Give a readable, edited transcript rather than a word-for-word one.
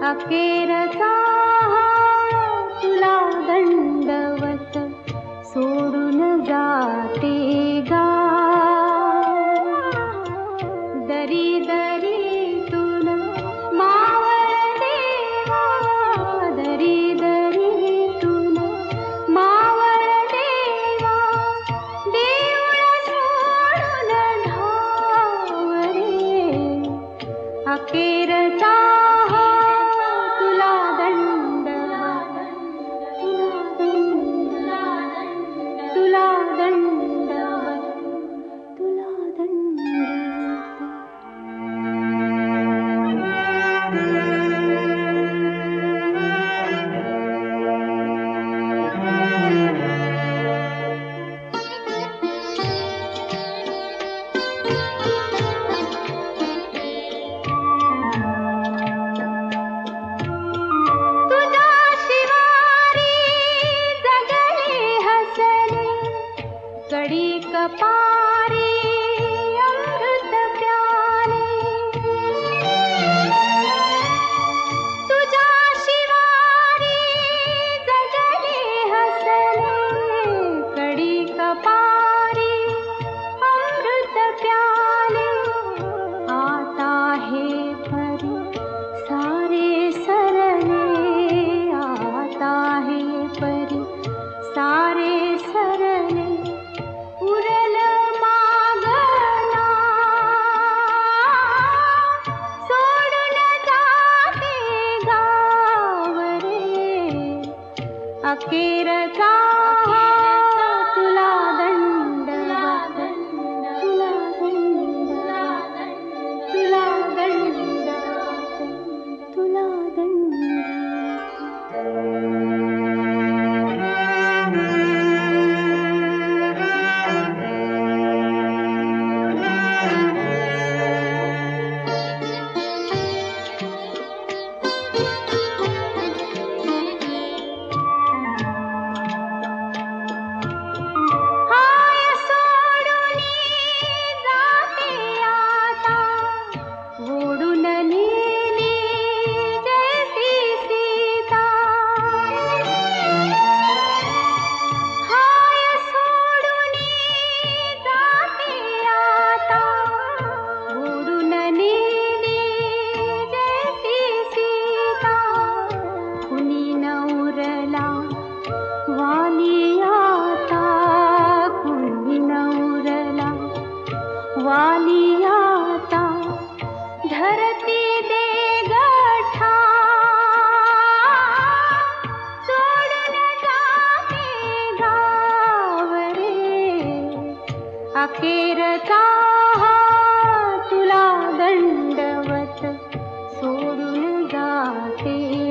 अखेरचा तुला दंडवत सोडून जाते गाव. दरी दरीतून मावळ देवा, दरी दरीतून मावळ देवा, देऊळ सोडून धाव रे. अखेरचा कडी कपारी अमृत प्याले, तुझ्या शिवारी जगले हसले. कडी कपारी अमृत प्याले, आता हे परी सारे सरले, आता हे परी सारे सरले. उरल मागना सोडून जाते गाव रे. अखेरचा तुला दंडवत, तुला दंडवत, तुला दंडवत, तुला दंडवत. वाली आता धरती दे गठा, सोडून जाते गाव रे. अखेरचा तुला दंडवत सोडून जाते